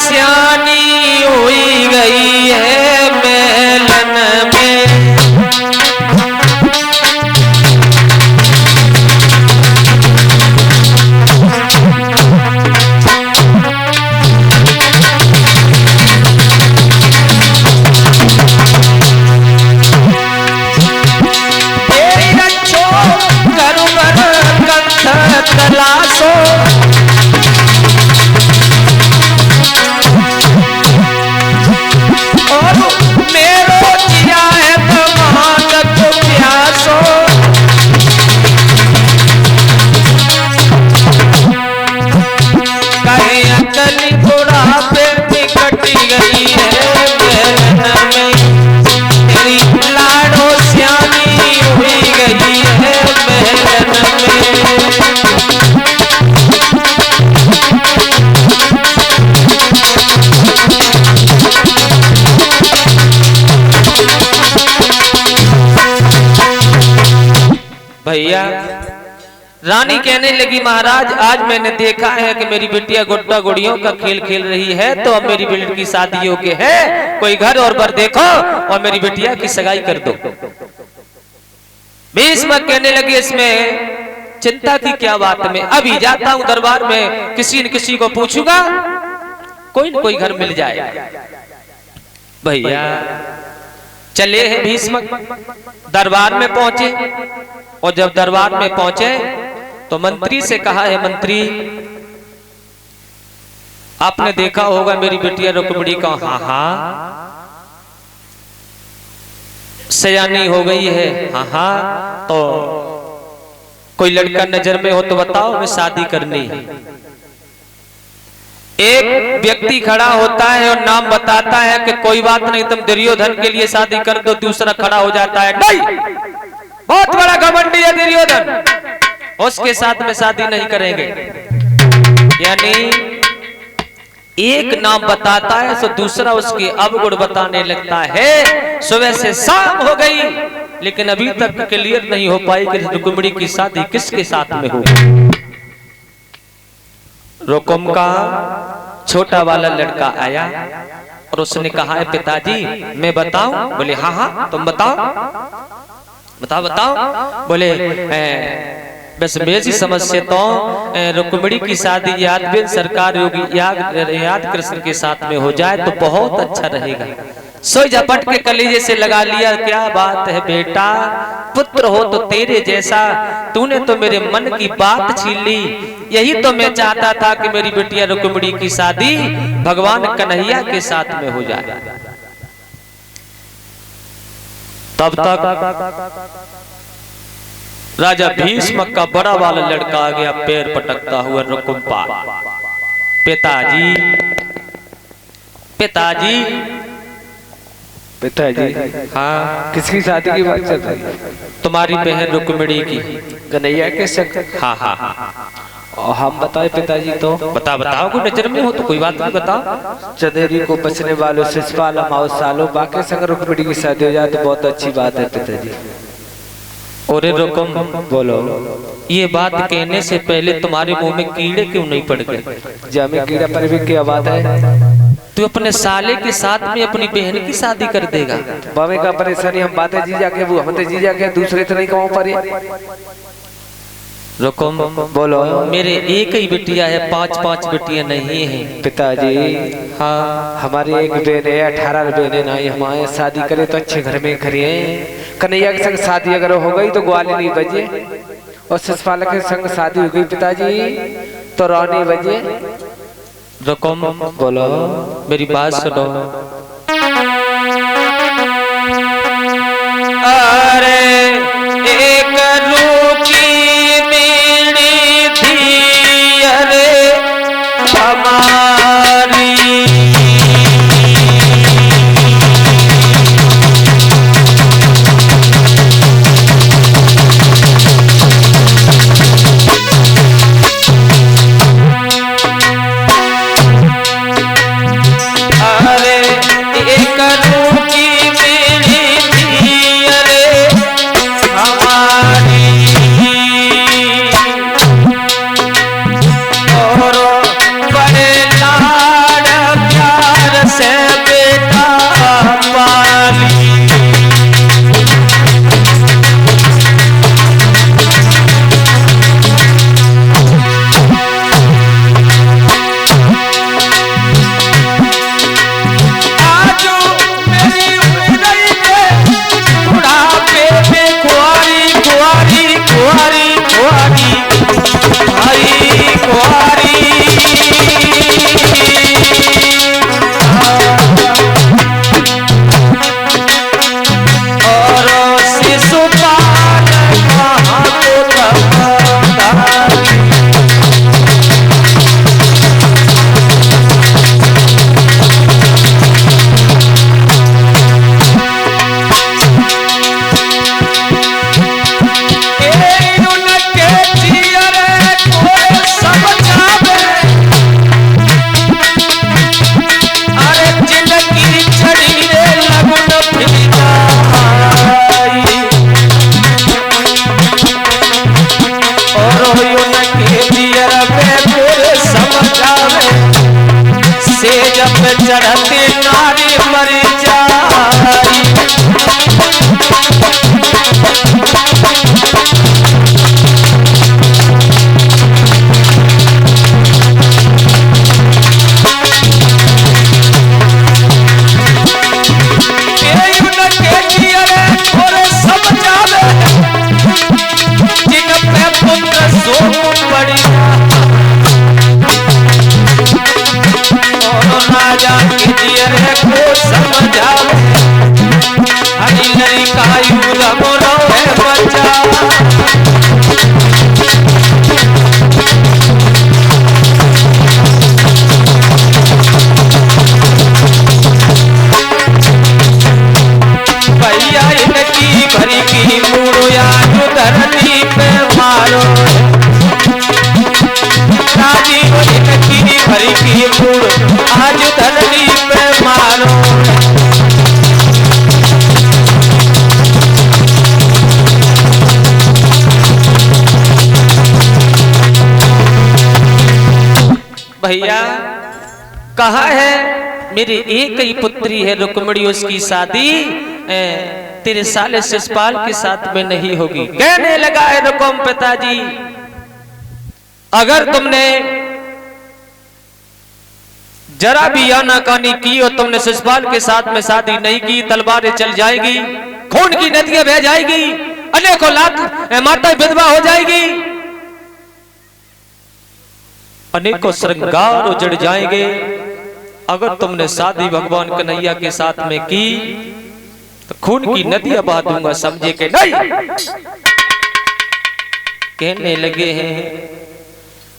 सियानी हुई गई है मेलन में। तेरी रक्षो करुबर कंठ तलाशो भैया। रानी कहने लगी महाराज आज मैंने देखा है कि मेरी बिटिया गुड्डा गुड़ियों का खेल खेल रही है, तो अब मेरी बेटी की शादी हो गई है, कोई घर और बर देखो और मेरी बिटिया की सगाई कर दो। भीष्म कहने लगे इसमें चिंता की क्या बात है, मैं अभी जाता हूं दरबार में, किसी न किसी को पूछूंगा, कोई न कोई घर मिल जाए। भैया चले हैं भीष्म, दरबार में पहुंचे और जब दरबार में पहुंचे तो मंत्री से कहा है मंत्री आपने देखा होगा मेरी बिटिया रुक्मिणी का हाँ सयानी हो गई है, हाँ तो कोई लड़का नजर में हो तो बताओ, मैं शादी करनी है। एक व्यक्ति खड़ा होता है और नाम बताता है कि कोई बात नहीं तुम दुर्योधन के लिए शादी कर दो, दूसरा खड़ा हो जाता है नहीं बहुत बड़ा घमंडी है दुर्योधन, उसके साथ में शादी नहीं करेंगे। यानी एक नाम बताता है तो दूसरा उसके अवगुण बताने लगता है। सुबह से शाम हो गई लेकिन अभी तक क्लियर नहीं हो पाई कि रुक्मिणी की शादी किसके साथ में हो। रुकुम का छोटा वाला लड़का आया और उसने कहा है पिताजी मैं बताऊं? बोले हाँ हाँ तुम बताओ बताओ बताओ। बोले बस मेरी समझ से तो रुक्मिणी की शादी यादवीर सरकार योगी याद कृष्ण के साथ में हो जाए तो बहुत अच्छा रहेगा। सोई झपट के कलेजे से लगा लिया, क्या बात है बेटा, पुत्र हो तो तेरे जैसा, तूने तो मेरे मन की बात छीन ली। यही तो मैं चाहता था कि मेरी बिटिया रुक्मिणी की शादी भगवान कन्हैया के साथ में हो जाए। तब तक राजा भीष्म का बड़ा वाला लड़का आ गया पैर पटकता हुआ रुकुम पार। पिताजी पिताजी पिताजी हाँ किसकी शादी की बात चल रही है? तुम्हारी बहन रुक्मिणी की। कन्हैया के संग? हाँ हाँ हाँ। और हम बताए पिताजी तो बताओ कोई नजर में हो तो कोई बात नहीं बताओ। चंदेरी को बचने वालों शिशपाल माओ सालों बाकी संग रुक्मिणी की शादी हो जाए तो बहुत अच्छी बात है पिताजी। और रुकुम बोलो ये बात कहने से पहले तुम्हारे मुंह में कीड़े क्यों नहीं पड़ गए? जामे कीड़ा पर भी क्या बात है? तू अपने साले के साथ में अपनी बहन की शादी कर देगा? बाबे का परेशानी हम बातें जी जाके वो हम जी जाके दूसरे तो नहीं कमाओ पर। रुकुम बोलो मेरे एक ही बिटिया है, पांच बिटियां नहीं है पिताजी। हाँ हमारी एक बहन है, 18 बहनें नहीं, हमारे शादी करे तो अच्छे घर में करिए। कन्हैया के संग शादी अगर हो गई तो ग्वाली नहीं बजे, और शिशपाल के संग शादी हो गई पिताजी तो रौनी बजे। रुकुम बोलो मेरी बात सुनो। अरे एक रूखी मीठी थी अरे हमारी, अरे एक रूखी मीठी थी अरे जब चढ़ती नारी मर जाई। राजा की जियरे को समझावे, हरी नई कायू रमो है बच्चा। भैया इनकी भरी की मुड़िया जो धरती पे मारो, राजीव इनकी भरी की मुड़ आज धरती पे मारो। भैया कहा है मेरी एक ही पुत्री है रुक्मिणी, उसकी शादी तेरे साले शिषपाल के साथ में नहीं होगी। कहने लगा है रुकुम पिताजी, अगर तुमने जरा भी आनाकानी की और तुमने शिषपाल के साथ में शादी नहीं की, तलवारें चल जाएगी, खून की नदियां बह जाएगी, अनेकों लाख माता विधवा हो जाएगी, अनेकों श्रृंगार उजड़ जाएंगे। अगर तुमने शादी भगवान कन्हैया के साथ में की तो खून की नदियां बहा दूंगा, समझे के नहीं। कहने लगे हैं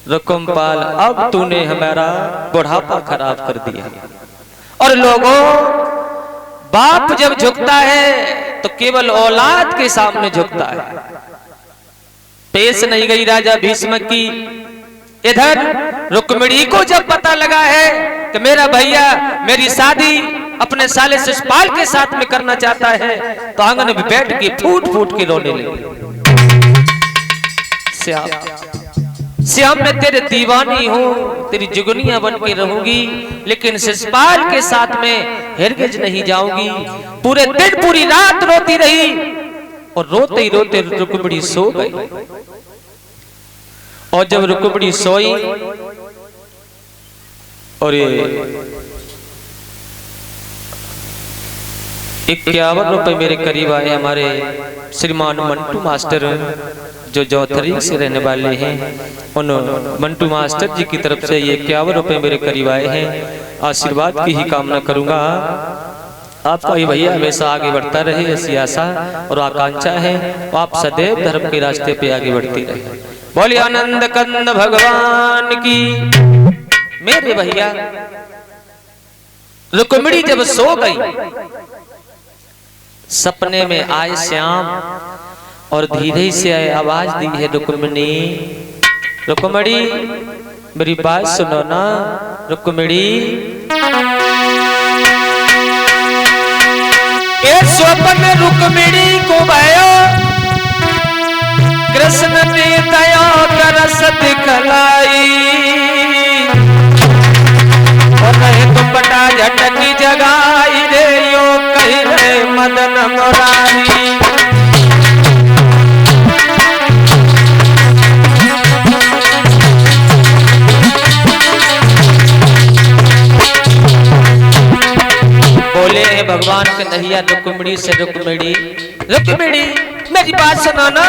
रुकुमपाल, अब तूने हमारा बुढ़ापा खराब कर दिया। और लोगों, बाप जब झुकता है तो केवल औलाद के सामने झुकता है। पेश नहीं गई राजा भीष्म की। इधर रुक्मिणी को जब पता लगा है कि मेरा भैया मेरी शादी अपने साले शिषपाल के साथ में करना चाहता है, तो आंगन में बैठ के फूट फूट के रोने लगी। श्याम, श्याम मैं तेरे दीवानी हूँ, तेरी जुगनिया बन के रहूंगी, लेकिन शिषपाल के साथ में हिरगिज नहीं जाऊंगी। पूरे दिन पूरी रात रोती रही और रोते ही रोते रुक्मिणी सो गई। और जब रुक्मिणी सोई और 51 रुपए मेरे करीब आए हमारे श्रीमान मंटू मास्टर जो जौथरी से रहने वाले हैं, उन मंटू मास्टर जी की तरफ से ये 51 रुपए मेरे करीब आए हैं। आशीर्वाद की ही कामना करूंगा, आपका ही भैया हमेशा आगे बढ़ता रहे, ऐसी आशा और आकांक्षा है। आप सदैव धर्म के रास्ते पे आगे बढ़ती रहे। बोलिए आनंद कंद भगवान की। मेरे भैया रुक्मिणी जब सो गई, सपने में आए श्याम और धीरे से आवाज दी है रुक्मिणी, रुक्मिणी मेरी बात सुनो ना रुक्मिणी। स्वप्न रुक्मिणी को भयो कृष्ण ने दया करस दिखलाई, और नहीं तो पटा झटकी जगाई रे यो कही रे मदन मुरारी। बोले भगवान कन्हैया रुक्मिणी से, रुक्मिणी रुक्मिणी मेरी बात सुनो ना,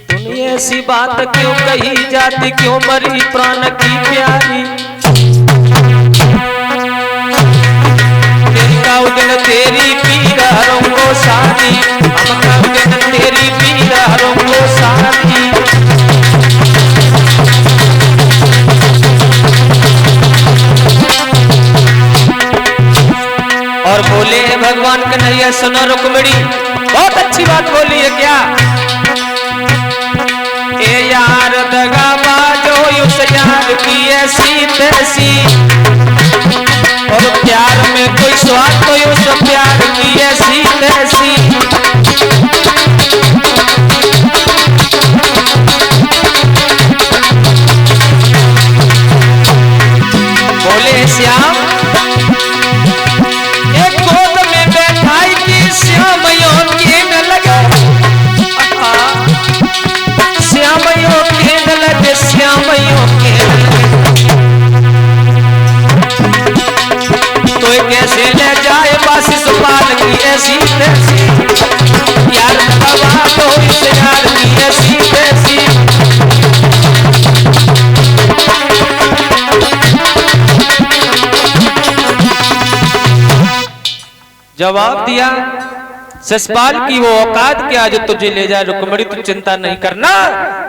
तुमने ऐसी बात क्यों कही जाती, क्यों मरी प्राण की प्यारी। दिन तेरी पीर हरूंगो साथी, हम दिन तेरी पीर हरूंगो साथी। और बोले भगवान कन्हैया सुनो रुक्मिणी, बहुत अच्छी बात बोली है क्या। ए यार दगा बाजो उस यार की ऐसी तैसी, और प्यार में कोई स्वाद तो उस प्यार की ऐसी तैसी। बोले श्याम एक गोद में बैठाई थी श्याम यो के न लगे श्याम यो के न लगे श्याम यो के न लगे तो कैसे ले जाए बस सुपाल की ऐसी तैसी यार बाबा तो इस यार की ऐसी तैसी जवाब दिया ससपाल की वो औकात क्या जो तुझे ले जाए रुक्मणी तू चिंता नहीं करना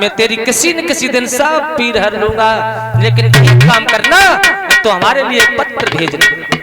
मैं तेरी किसी न किसी दिन सब पीर हर लूंगा लेकिन एक काम करना तो हमारे लिए पत्र भेजना